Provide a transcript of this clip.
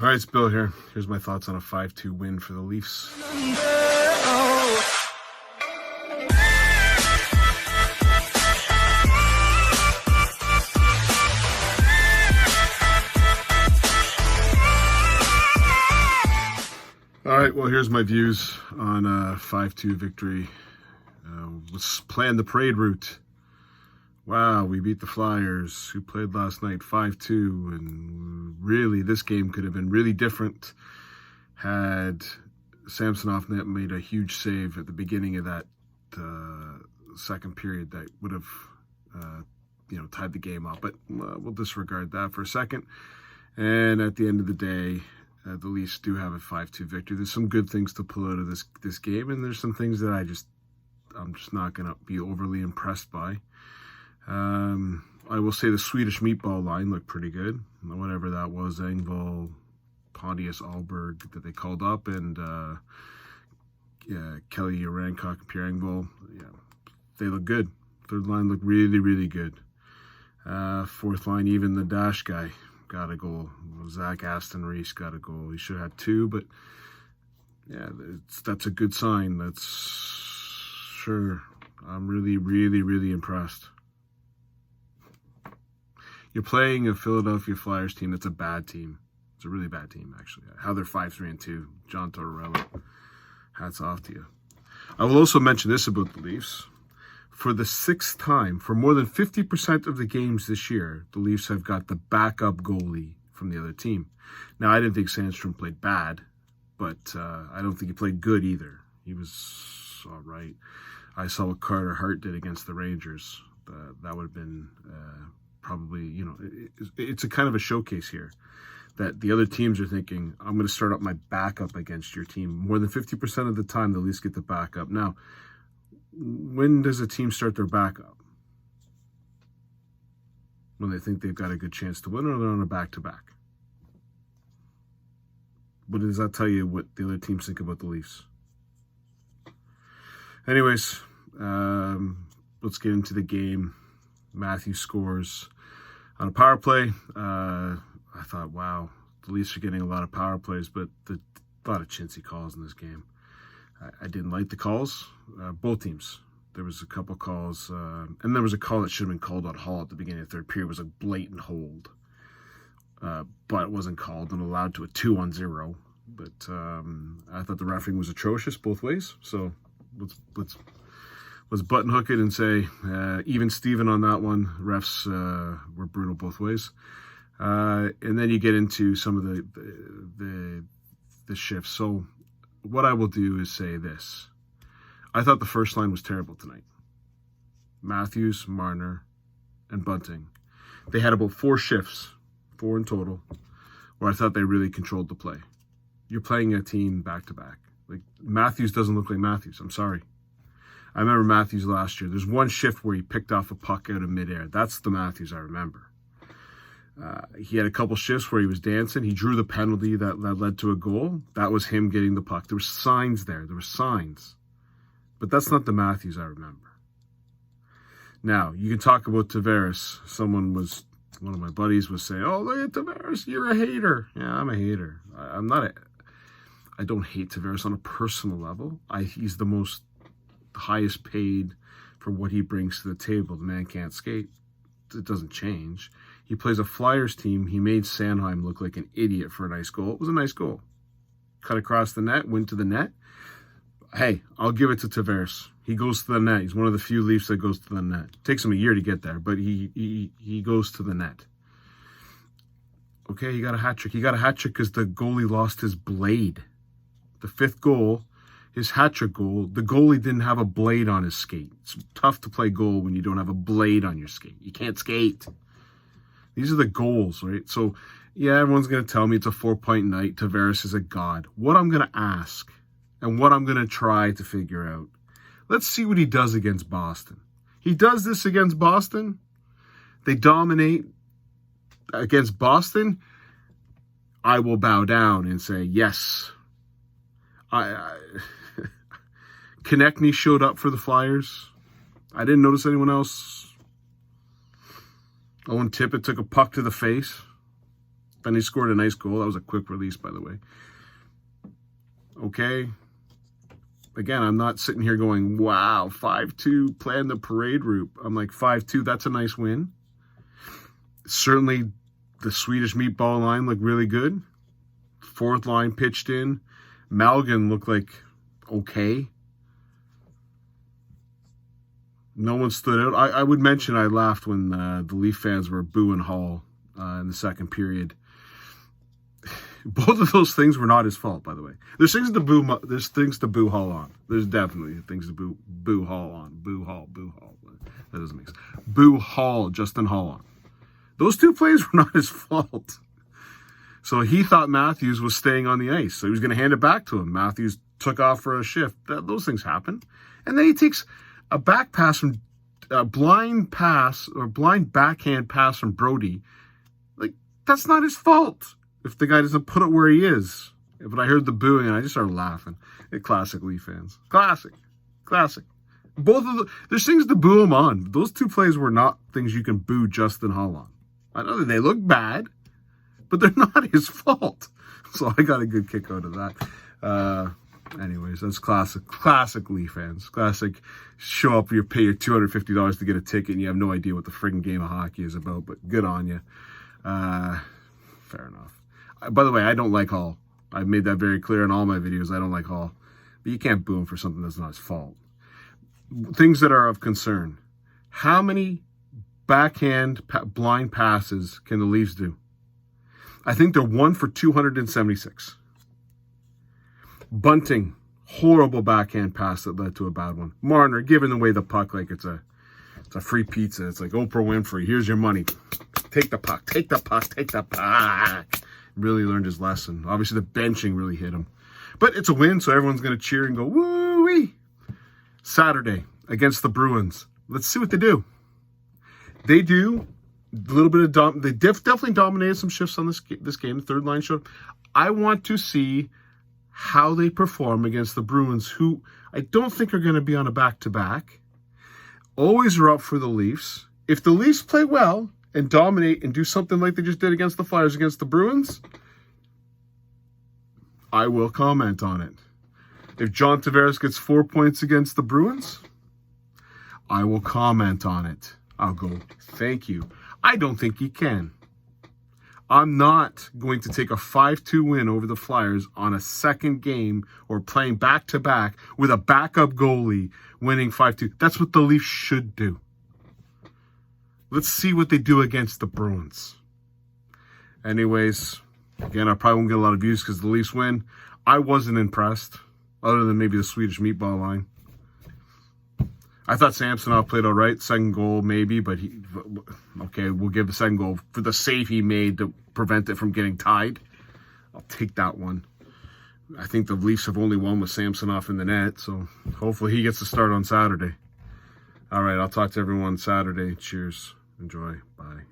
All right, it's Bill here. Here's my thoughts on a 5-2 win for the Leafs. All right, well, here's my views on a 5-2 victory. Let's plan the parade route. Wow, we beat the Flyers, who played last night 5-2, and really, this game could have been really different had Samsonov net made a huge save at the beginning of that second period that would have, tied the game up. But we'll disregard that for a second. And at the end of the day, the Leafs do have a 5-2 victory. There's some good things to pull out of this game, and there's some things that I'm just not going to be overly impressed by. I will say the Swedish meatball line looked pretty good. Whatever that was, Engvall, Pontius, Alberg that they called up, and Kelly Rancock and Pierre Engvall. Yeah, they look good. Third line looked really, really good. Fourth line, even the Dash guy got a goal. Zach Aston Reese got a goal. He should have had two, but yeah, that's a good sign. That's sure. I'm really, really, really impressed. You're playing a Philadelphia Flyers team that's a bad team. It's a really bad team, actually. How they're 5-3-2. John Tortorella. Hats off to you. I will also mention this about the Leafs. For the sixth time, for more than 50% of the games this year, the Leafs have got the backup goalie from the other team. Now, I didn't think Sandstrom played bad, but I don't think he played good either. He was all right. I saw what Carter Hart did against the Rangers. That would have been probably, it's a kind of a showcase here that the other teams are thinking, I'm going to start up my backup against your team. More than 50% of the time, the Leafs get the backup. Now, when does a team start their backup? When they think they've got a good chance to win, or they're on a back-to-back? What does that tell you what the other teams think about the Leafs? Anyways, let's get into the game. Matthews scores on a power play. I thought, wow, the Leafs are getting a lot of power plays, but a lot of chintzy calls in this game. I didn't like the calls, both teams. There was a couple calls, and there was a call that should have been called on Hall at the beginning of the third period. It was a blatant hold, but it wasn't called and allowed to a 2-on-0. But I thought the refereeing was atrocious both ways. So let's button hook it and say even Steven on that one. Refs were brutal both ways. And then you get into some of the shifts. So what I will do is say this. I thought the first line was terrible tonight. Matthews, Marner, and Bunting. They had about 4 shifts, 4 in total, where I thought they really controlled the play. You're playing a team back-to-back. Like, Matthews doesn't look like Matthews. I'm sorry. I remember Matthews last year. There's one shift where he picked off a puck out of midair. That's the Matthews I remember. He had a couple shifts where he was dancing. He drew the penalty that led to a goal. That was him getting the puck. There were signs there. There were signs. But that's not the Matthews I remember. Now, you can talk about Tavares. One of my buddies was saying, oh, look at Tavares, you're a hater. Yeah, I'm a hater. I don't hate Tavares on a personal level. He's the highest paid for what he brings to the table. The man can't skate. It doesn't change. He plays a Flyers team. He made Sanheim look like an idiot for a nice goal. It was a nice goal. Cut across the net, went to the net. Hey, I'll give it to Tavares. He goes to the net. He's one of the few Leafs that goes to the net. It takes him a year to get there, but he goes to the net. Okay, he got a hat trick. He got a hat trick because the goalie lost his blade. The 5th goal, his hat trick goal, the goalie didn't have a blade on his skate. It's tough to play goal when you don't have a blade on your skate. You can't skate. These are the goals, right? So, yeah, everyone's going to tell me it's a 4-point night. Tavares is a god. What I'm going to ask and what I'm going to try to figure out, let's see what he does against Boston. He does this against Boston. They dominate against Boston. I will bow down and say, yes. Konechny showed up for the Flyers. I didn't notice anyone else. Owen Tippett took a puck to the face. Then he scored a nice goal. That was a quick release, by the way. Okay. Again, I'm not sitting here going, wow, 5-2, playing the parade route. I'm like, 5-2, that's a nice win. Certainly, the Swedish meatball line looked really good. Fourth line pitched in. Malgin looked like okay. No one stood out. I would mention I laughed when the Leaf fans were booing Hall in the second period. Both of those things were not his fault, by the way. There's things to boo. There's things to boo Hall on. There's definitely things to boo Hall on. Boo Hall. That doesn't make sense. Boo Hall. Justin Hall on. Those two plays were not his fault. So he thought Matthews was staying on the ice, so he was going to hand it back to him. Matthews took off for a shift. Those things happen, and then he takes a back pass from a blind backhand pass from Brody. Like, that's not his fault if the guy doesn't put it where he is. But I heard the booing and I just started laughing. Classic Leaf fans. Classic. There's things to boo him on. Those two plays were not things you can boo Justin Hall on. I know that they look bad, but they're not his fault. So I got a good kick out of that. Anyways, that's classic Leaf fans. Classic show up, you pay your $250 to get a ticket and you have no idea what the friggin' game of hockey is about, but good on you. Fair enough. By the way, I don't like Hall. I've made that very clear in all my videos. I don't like Hall. But you can't boo him for something that's not his fault. Things that are of concern. How many backhand blind passes can the Leafs do? I think they're 1 for 276. Bunting, horrible backhand pass that led to a bad one. Marner giving away the puck like it's a free pizza. It's like Oprah Winfrey. Here's your money. Take the puck. Really learned his lesson. Obviously, the benching really hit him. But it's a win, so everyone's going to cheer and go, woo-wee. Saturday against the Bruins. Let's see what they do. They do a little bit of they definitely dominated some shifts on this game. The third line showed. I want to see how they perform against the Bruins, who I don't think are going to be on a back-to-back. Always are up for the Leafs. If the Leafs play well and dominate and do something like they just did against the Flyers against the Bruins, I will comment on it. If John Tavares gets 4 points against the Bruins, I will comment on it. I'll go, thank you. I don't think he can. I'm not going to take a 5-2 win over the Flyers on a second game or playing back-to-back with a backup goalie winning 5-2. That's what the Leafs should do. Let's see what they do against the Bruins. Anyways, again, I probably won't get a lot of views because the Leafs win. I wasn't impressed, other than maybe the Swedish meatball line. I thought Samsonov played all right. Second goal, maybe, but okay, we'll give the second goal for the save he made to prevent it from getting tied. I'll take that one. I think the Leafs have only won with Samsonov in the net, so hopefully he gets to start on Saturday. All right, I'll talk to everyone Saturday. Cheers. Enjoy. Bye.